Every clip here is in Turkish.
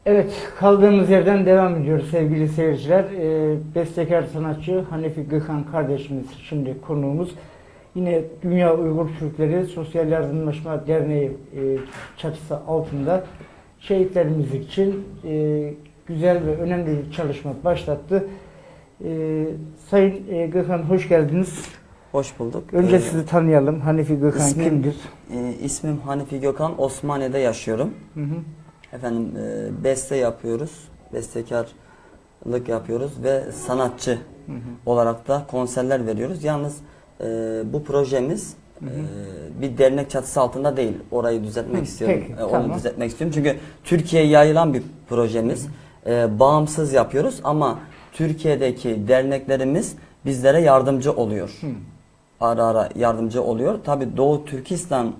Evet, kaldığımız yerden devam ediyoruz sevgili seyirciler. Bestekar sanatçı Hanefi Gökhan kardeşimiz şimdi konuğumuz. Yine Dünya Uygur Türkleri Sosyal Yardımlaşma Derneği çatısı altında şehitlerimiz için güzel ve önemli bir çalışma başlattı. Sayın Gökhan hoş geldiniz. Hoş bulduk. Önce sizi tanıyalım. Hanefi Gökhan kimdir? İsmim Hanefi Gökhan. Osmaniye'de yaşıyorum. Hı hı. Efendim beste yapıyoruz. Bestekarlık yapıyoruz ve sanatçı olarak da konserler veriyoruz. Yalnız bu projemiz bir dernek çatısı altında değil. Orayı düzeltmek istiyorum. Peki, Onu tamam. düzeltmek istiyorum. Çünkü Türkiye'ye yayılan bir projemiz. Bağımsız yapıyoruz ama Türkiye'deki derneklerimiz bizlere yardımcı oluyor. Ara ara yardımcı oluyor. Tabii Doğu Türkistan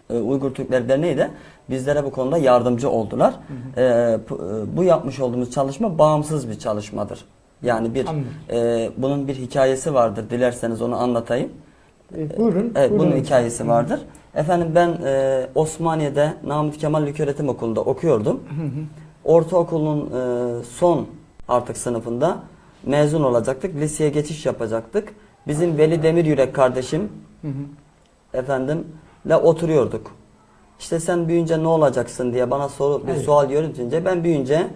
Uygur Türkleri Derneği de bizlere bu konuda yardımcı oldular. Bu yapmış olduğumuz çalışma bağımsız bir çalışmadır. Yani bunun bir hikayesi vardır. Dilerseniz onu anlatayım. Buyurun. Evet, buyurun. bunun hikayesi vardır. Efendim ben Osmaniye'de Namık Kemal Ilköğretim Okulu'nda okuyordum. Ortaokulun son artık sınıfında mezun olacaktık. Liseye geçiş yapacaktık. Bizim Veli Demiryürek kardeşim efendimle oturuyorduk. İşte sen büyüyünce ne olacaksın diye bana bir sual yöneltince ben büyüyünce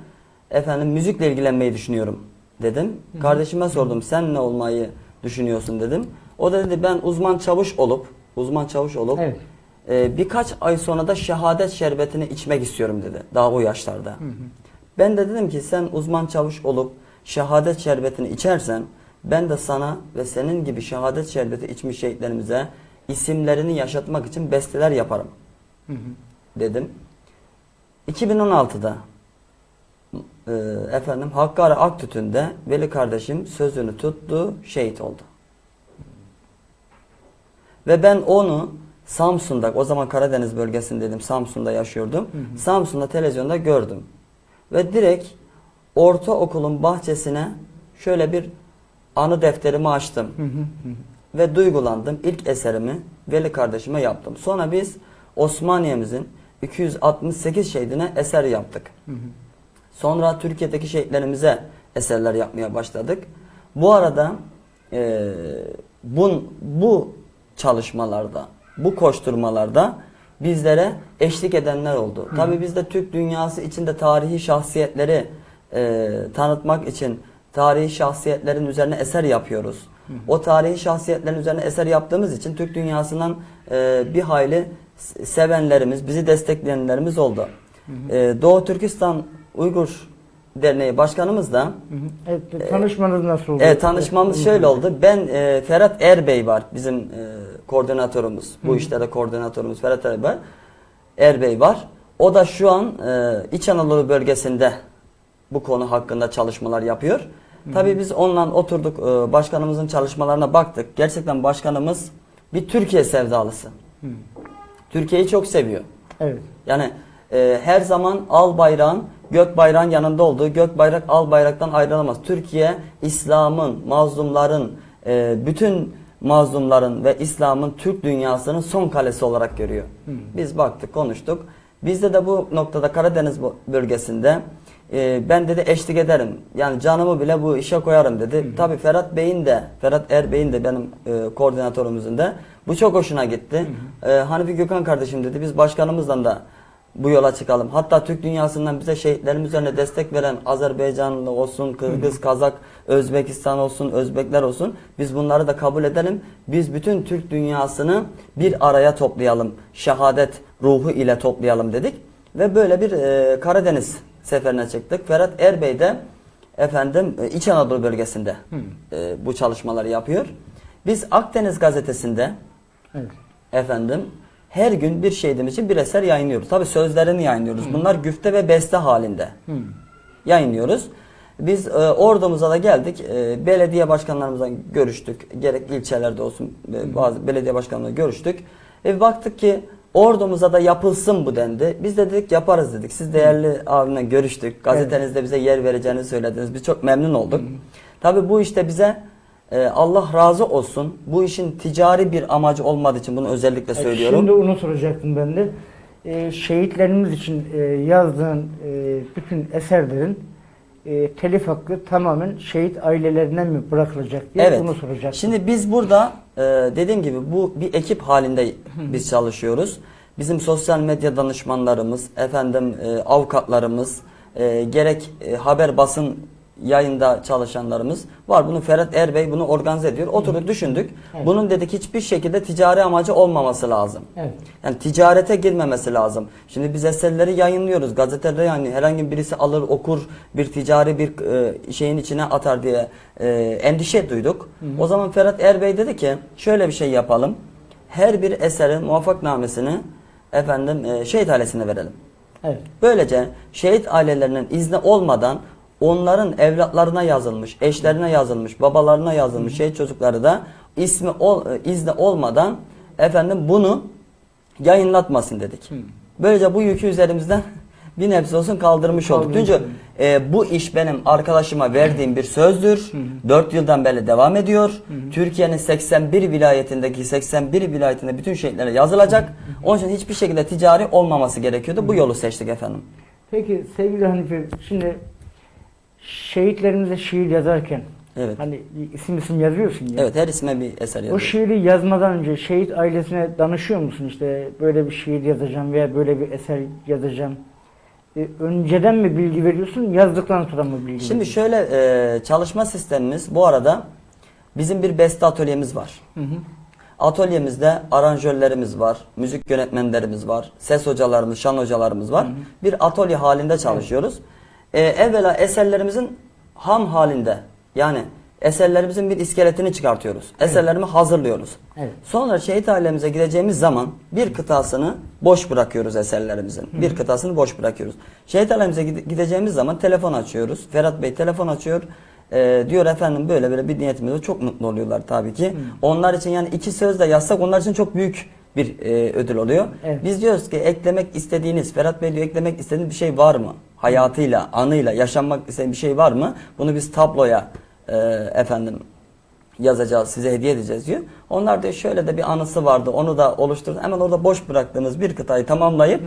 müzikle ilgilenmeyi düşünüyorum dedim. Kardeşime sordum sen ne olmayı düşünüyorsun dedim. O da dedi ben uzman çavuş olup birkaç ay sonra da şehadet şerbetini içmek istiyorum dedi. Daha o yaşlarda. Ben de dedim ki sen uzman çavuş olup şehadet şerbetini içersen ben de sana ve senin gibi şehadet şerbeti içmiş şehitlerimize isimlerini yaşatmak için besteler yaparım dedim. 2016'da Hakkari Aktütü'nde Veli kardeşim sözünü tuttu, şehit oldu. Ve ben onu Samsun'da, o zaman Karadeniz bölgesindeydim, Samsun'da yaşıyordum. Samsun'da televizyonda gördüm. Ve direkt ortaokulun bahçesine şöyle bir anı defterimi açtım. Ve duygulandım. İlk eserimi Veli kardeşime yaptım. Sonra biz Osmaniye'mizin 268 şehidine eser yaptık. Sonra Türkiye'deki şehitlerimize eserler yapmaya başladık. Bu arada bu çalışmalarda, bu koşturmalarda bizlere eşlik edenler oldu. Tabii biz de Türk dünyası içinde tarihi şahsiyetleri tanıtmak için tarihi şahsiyetlerin üzerine eser yapıyoruz. O tarihi şahsiyetlerin üzerine eser yaptığımız için Türk dünyasından bir hayli sevenlerimiz, bizi destekleyenlerimiz oldu. Doğu Türkistan Uygur Derneği Başkanımız da Evet, tanışmanız nasıl oldu? Tanışmamız şöyle oldu. Ben Ferhat Erbey var bizim koordinatörümüz. Bu işlerde koordinatörümüz Ferhat Erbey var. O da şu an İç Anadolu bölgesinde bu konu hakkında çalışmalar yapıyor. Tabii biz onunla oturduk, başkanımızın çalışmalarına baktık. Gerçekten başkanımız bir Türkiye sevdalısı. Türkiye'yi çok seviyor. Evet. Yani her zaman al bayrağın, gök bayrağın yanında olduğu, gök bayrak al bayraktan ayrılamaz. Türkiye, İslam'ın, mazlumların, bütün mazlumların ve İslam'ın Türk dünyasının son kalesi olarak görüyor. Biz baktık, konuştuk. Bizde de bu noktada Karadeniz bölgesinde ben dedi eşlik ederim. Yani canımı bile bu işe koyarım dedi. Tabii Ferhat Erbey'in de benim koordinatörümüzün de bu çok hoşuna gitti. Hanefi Gökhan kardeşim dedi biz başkanımızla da bu yola çıkalım. Hatta Türk dünyasından bize şehitlerimiz üzerine destek veren Azerbaycanlı olsun, Kırgız, Kazak, Özbekistan olsun, Özbekler olsun. Biz bunları da kabul edelim. Biz bütün Türk dünyasını bir araya toplayalım. Şehadet ruhu ile toplayalım dedik. Ve böyle bir Karadeniz seferine çıktık. Ferhat Erbey de İç Anadolu bölgesinde bu çalışmaları yapıyor. Biz Akdeniz gazetesinde her gün bir şehidimiz için bir eser yayınlıyoruz. Tabii sözlerini yayınlıyoruz. Bunlar güfte ve beste halinde yayınlıyoruz. Biz ordumuza da geldik. Belediye başkanlarımızla görüştük. Gerek ilçelerde olsun bazı belediye başkanlarıyla görüştük. Baktık ki ordumuza da yapılsın bu dendi. Biz de dedik yaparız dedik. Siz değerli abimle görüştük. Gazetenizde bize yer vereceğinizi söylediniz. Biz çok memnun olduk. Tabii bu işte bize Allah razı olsun. Bu işin ticari bir amacı olmadığı için bunu özellikle söylüyorum. Şimdi onu soracaktım ben de. şehitlerimiz için yazdığın bütün eserlerin telif hakkı tamamen şehit ailelerine mi bırakılacak diye Evet. bunu soracak. Şimdi biz burada dediğim gibi bu bir ekip halinde biz çalışıyoruz. Bizim sosyal medya danışmanlarımız, avukatlarımız, gerek haber basın yayında çalışanlarımız var. Bunu Ferhat Erbey bunu organize ediyor. Oturduk düşündük. Evet. Bunun dedik hiçbir şekilde ticari amacı olmaması lazım. Evet. Yani ticarete girmemesi lazım. Şimdi biz eserleri yayınlıyoruz. Gazetelerde yani herhangi birisi alır okur bir ticari bir şeyin içine atar diye endişe duyduk. O zaman Ferhat Erbey dedi ki şöyle bir şey yapalım. Her bir eserin muvaffaknamesini şehit ailesine verelim. Evet. Böylece şehit ailelerinin izni olmadan onların evlatlarına yazılmış, eşlerine yazılmış, babalarına yazılmış şehit çocukları da izni olmadan bunu yayınlatmasın dedik. Böylece bu yükü üzerimizden bir nebze olsun kaldırmış olduk. Çünkü bu iş benim arkadaşıma verdiğim bir sözdür. 4 yıldan beri devam ediyor. Türkiye'nin 81 vilayetinde bütün şehitlere yazılacak. Onun için hiçbir şekilde ticari olmaması gerekiyordu. Bu yolu seçtik efendim. Peki sevgili Hanifi, şimdi şehitlerimize şiir yazarken Evet. hani isim yazıyorsun ya. Evet, her isme bir eser O yazıyor. şiiri yazmadan önce şehit ailesine danışıyor musun? İşte böyle bir şiir yazacağım veya böyle bir eser yazacağım. Önceden mi bilgi veriyorsun, yazdıktan sonra mı bilgi Şimdi veriyorsun? şöyle çalışma sistemimiz bu arada bizim bir beste atölyemiz var. Atölyemizde aranjörlerimiz var, müzik yönetmenlerimiz var, ses hocalarımız, şan hocalarımız var. Bir atölye halinde çalışıyoruz. Evvela eserlerimizin ham halinde, yani eserlerimizin bir iskeletini çıkartıyoruz. Eserlerimi hazırlıyoruz. Evet. Sonra şehit ailemize gideceğimiz zaman bir kıtasını boş bırakıyoruz eserlerimizin. Bir kıtasını boş bırakıyoruz. Şehit ailemize gideceğimiz zaman telefon açıyoruz. Ferhat Bey telefon açıyor. Diyor efendim böyle bir niyetimiz var. Çok mutlu oluyorlar tabii ki. Onlar için yani 2 söz de yazsak onlar için çok büyük bir ödül oluyor. Evet. Biz diyoruz ki eklemek istediğiniz, Ferhat Bey diyor eklemek istediğiniz bir şey var mı? Hayatıyla, anıyla yaşanmak istediğiniz bir şey var mı? Bunu biz tabloya yazacağız, size hediye edeceğiz diyor. Onlar da şöyle de bir anısı vardı, onu da oluşturduk. Hemen orada boş bıraktığımız bir kıtayı tamamlayıp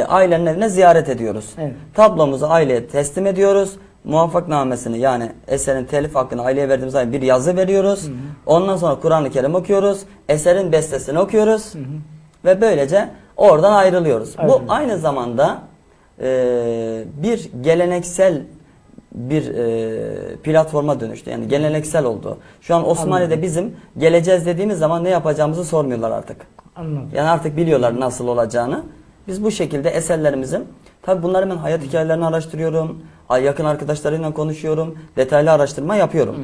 ailenin evine ziyaret ediyoruz. Evet. Tablomuzu aileye teslim ediyoruz. Muvaffaknamesini yani eserin telif hakkını aileye verdiğimiz zaman bir yazı veriyoruz. Ondan sonra Kur'an-ı Kerim okuyoruz. Eserin bestesini okuyoruz. Ve böylece oradan ayrılıyoruz. Bu aynı zamanda bir geleneksel bir platforma dönüştü. Yani geleneksel oldu. Şu an Osmaniye'de bizim geleceğiz dediğimiz zaman ne yapacağımızı sormuyorlar artık. Anladım. Yani artık biliyorlar nasıl olacağını. Biz bu şekilde eserlerimizin, tabi bunları ben hayat hikayelerini araştırıyorum. Yakın arkadaşlarıyla konuşuyorum. Detaylı araştırma yapıyorum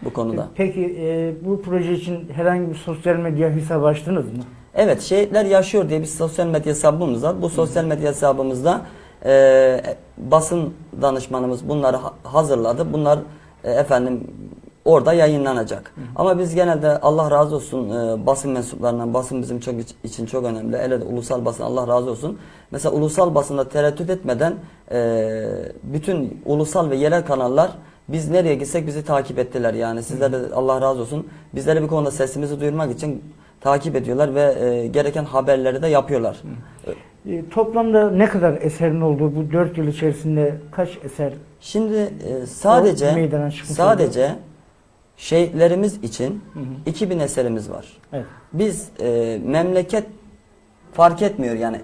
bu konuda. Peki bu proje için herhangi bir sosyal medya hesabı açtınız mı? Evet, Şehitler Yaşıyor diye bir sosyal medya hesabımız var. Bu sosyal medya hesabımızda basın danışmanımız bunları hazırladı. Bunlar orada yayınlanacak. Ama biz genelde Allah razı olsun basın mensuplarından, basın bizim için çok önemli. Hele de ulusal basın Allah razı olsun. Mesela ulusal basında tereddüt etmeden bütün ulusal ve yerel kanallar biz nereye gitsek bizi takip ettiler. Yani sizlere de Allah razı olsun. Bizlere bir konuda sesimizi duyurmak için takip ediyorlar ve gereken haberleri de yapıyorlar. Toplamda ne kadar eserin olduğu bu 4 yıl içerisinde kaç eser? Şimdi meydana çıkmış sadece şehitlerimiz için 2000 eserimiz var. Evet. Biz memleket fark etmiyor yani.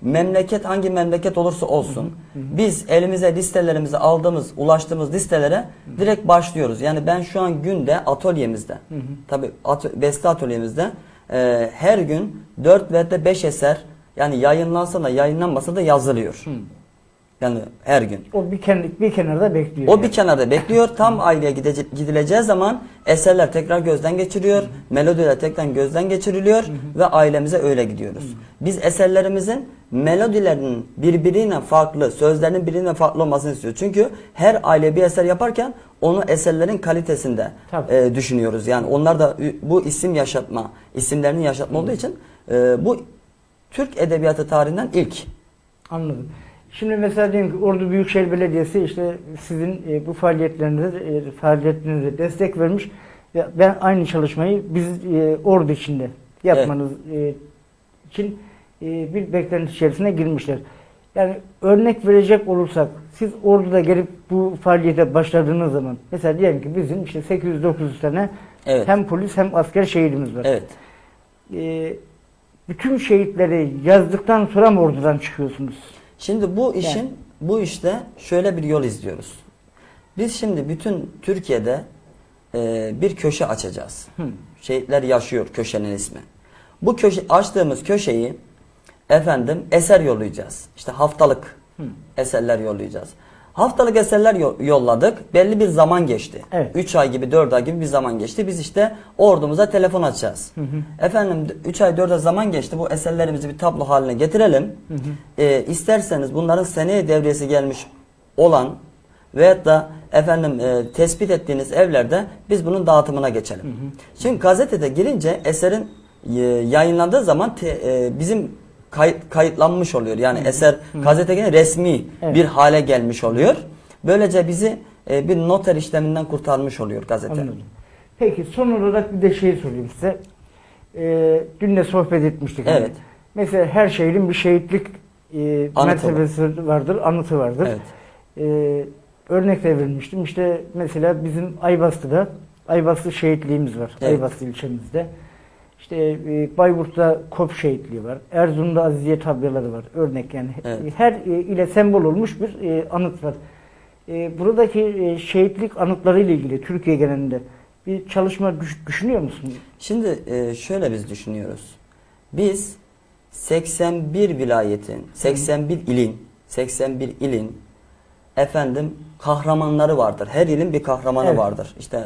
Memleket hangi memleket olursa olsun biz elimize listelerimizi aldığımız, ulaştığımız listelere direkt başlıyoruz. Yani ben şu an günde atölyemizde, tabi beste atölyemizde her gün 4 ve de 5 eser yani yayınlansa da yayınlanmasa da yazılıyor. Yani her gün. O bir kenarda bekliyor. O bir kenarda bekliyor. Tam aileye gidileceği zaman eserler tekrar gözden geçiriyor. Melodiler tekrar gözden geçiriliyor ve ailemize öyle gidiyoruz. Biz eserlerimizin melodilerinin birbiriyle farklı, sözlerinin birbiriyle farklı olmasını istiyoruz. Çünkü her aile bir eser yaparken onu eserlerin kalitesinde düşünüyoruz. Yani onlar da bu isimlerinin yaşatma olduğu için bu Türk edebiyatı tarihinden ilk. Anladım. Şimdi mesela diyelim ki Ordu Büyükşehir Belediyesi işte sizin bu faaliyetlerinize destek vermiş. Ben aynı çalışmayı biz Ordu içinde yapmanız için bir beklenti içerisine girmişler. Yani örnek verecek olursak, siz orduda gelip bu faaliyete başladığınız zaman, mesela diyelim ki bizim işte 800-900 tane Evet. hem polis hem asker şehidimiz var. Evet. Bütün şehitleri yazdıktan sonra mı ordudan çıkıyorsunuz? Şimdi bu işte şöyle bir yol izliyoruz. Biz şimdi bütün Türkiye'de bir köşe açacağız. Şehitler yaşıyor köşenin ismi. Bu açtığımız köşeyi eser yollayacağız. İşte haftalık eserler yollayacağız. Haftalık eserler yolladık. Belli bir zaman geçti. Evet. 3 ay gibi 4 ay gibi bir zaman geçti. Biz işte ordumuza telefon açacağız. 3 ay 4 ay zaman geçti. Bu eserlerimizi bir tablo haline getirelim. İsterseniz bunların seneye devriyesi gelmiş olan veyahut da tespit ettiğiniz evlerde biz bunun dağıtımına geçelim. Şimdi gazetede girince eserin yayınlandığı zaman bizim kayıtlanmış oluyor. Yani eser gazetede resmi bir hale gelmiş oluyor. Böylece bizi bir noter işleminden kurtarmış oluyor gazete. Anladım. Peki son olarak bir de şey sorayım size. Dün de sohbet etmiştik. Evet. Mesela her şehrin bir şehitlik Anıtı mertebesi vardır, anıtı vardır. Evet. Örnek de vermiştim. İşte mesela bizim Ayvaslı'da Ayvaslı şehitliğimiz var. Evet. Ayvaslı ilçemizde. İşte Bayburt'ta Kop şehitliği var. Erzurum'da Aziziye tabyaları var. Örnek yani. Evet. Her ile sembol olmuş bir anıt var. Buradaki şehitlik anıtları ile ilgili Türkiye genelinde bir çalışma düşünüyor musunuz? Şimdi şöyle biz düşünüyoruz. Biz 81 vilayetin, 81 ilin kahramanları vardır. Her ilin bir kahramanı vardır. İşte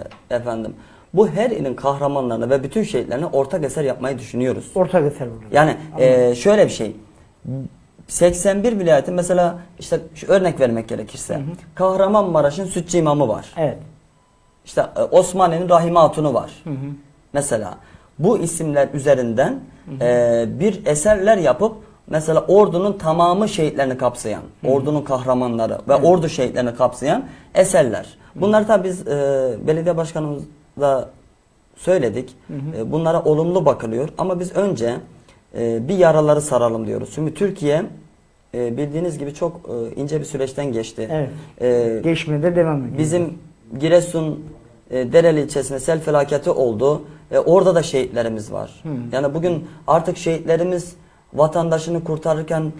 bu her ilin kahramanlarını ve bütün şehitlerini ortak eser yapmayı düşünüyoruz. Ortak eser olur. Yani şöyle bir şey. 81 vilayetin mesela işte şu örnek vermek gerekirse Kahramanmaraş'ın Sütçü İmamı var. Evet. İşte Osmaniye'nin Rahime Hatun'u var. Mesela bu isimler üzerinden bir eserler yapıp mesela ordunun tamamı şehitlerini kapsayan, ordunun kahramanları ve ordu şehitlerini kapsayan eserler. Bunları tabi biz belediye başkanımızla söyledik. Bunlara olumlu bakılıyor ama biz önce bir yaraları saralım diyoruz. Çünkü Türkiye bildiğiniz gibi çok ince bir süreçten geçti. Evet. Geçmeye de devam ediyor. Bizim Giresun Dereli ilçesinde sel felaketi oldu. Orada da şehitlerimiz var. Yani bugün artık şehitlerimiz vatandaşını kurtarırken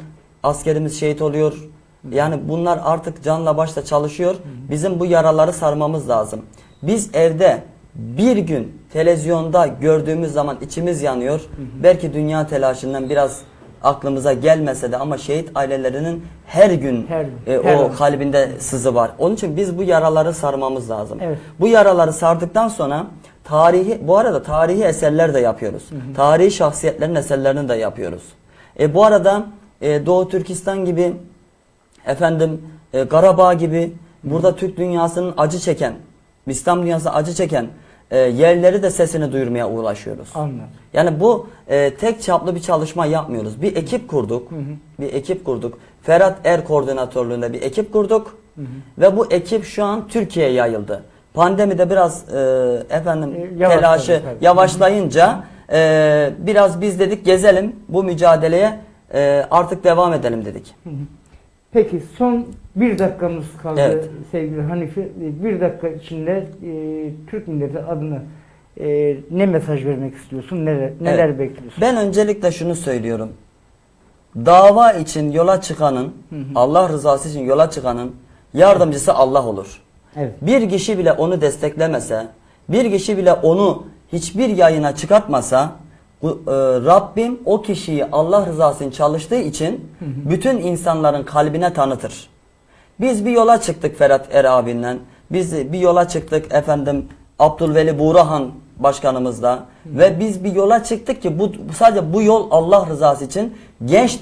askerimiz şehit oluyor. Yani bunlar artık canla başla çalışıyor. Bizim bu yaraları sarmamız lazım. Biz evde bir gün televizyonda gördüğümüz zaman içimiz yanıyor. Belki dünya telaşından biraz aklımıza gelmese de ama şehit ailelerinin her gün kalbinde sızı var. Onun için biz bu yaraları sarmamız lazım. Evet. Bu yaraları sardıktan sonra bu arada tarihi eserler de yapıyoruz. Tarihi şahsiyetlerin eserlerini de yapıyoruz. Bu arada Doğu Türkistan gibi Karabağ gibi burada Türk dünyasının acı çeken, İslam dünyası acı çeken yerleri de sesini duyurmaya ulaşıyoruz. Anladım. Yani bu tek çaplı bir çalışma yapmıyoruz. Bir ekip kurduk. Bir ekip kurduk. Ferhat Er koordinatörlüğünde bir ekip kurduk. Ve bu ekip şu an Türkiye'ye yayıldı. Pandemide biraz telaşı yavaşlayınca biraz biz dedik gezelim bu mücadeleye artık devam edelim dedik. Peki son bir dakikamız kaldı Evet. sevgili Hanifi. Bir dakika içinde Türk milleti adına ne mesaj vermek istiyorsun? Neler bekliyorsun? Ben öncelikle şunu söylüyorum. Dava için yola çıkanın, Allah rızası için yola çıkanın yardımcısı Allah olur. Evet. Bir kişi bile onu desteklemese, bir kişi bile onu hiçbir yayına çıkartmasa, Rabbim o kişiyi Allah rızası için çalıştığı için bütün insanların kalbine tanıtır. Biz bir yola çıktık Ferhat Er abinle. Biz bir yola çıktık Abdülveli Buğrahan başkanımızla ve biz bir yola çıktık ki sadece bu yol Allah rızası için genç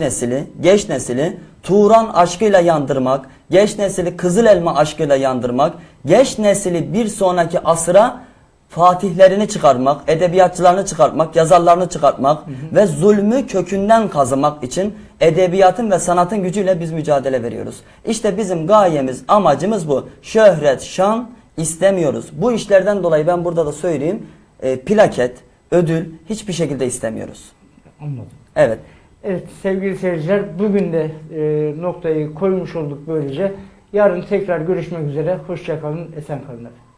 nesili Turan aşkıyla yandırmak, genç nesili Kızıl Elma aşkıyla yandırmak, genç nesili bir sonraki asıra fatihlerini çıkarmak, edebiyatçılarını çıkartmak, yazarlarını çıkartmak ve zulmü kökünden kazımak için edebiyatın ve sanatın gücüyle biz mücadele veriyoruz. İşte bizim gayemiz, amacımız bu. Şöhret, şan istemiyoruz. Bu işlerden dolayı ben burada da söyleyeyim, plaket, ödül hiçbir şekilde istemiyoruz. Anladım. Evet. Evet sevgili seyirciler, bugün de noktayı koymuş olduk böylece. Yarın tekrar görüşmek üzere. Hoşça kalın, esen kalın efendim.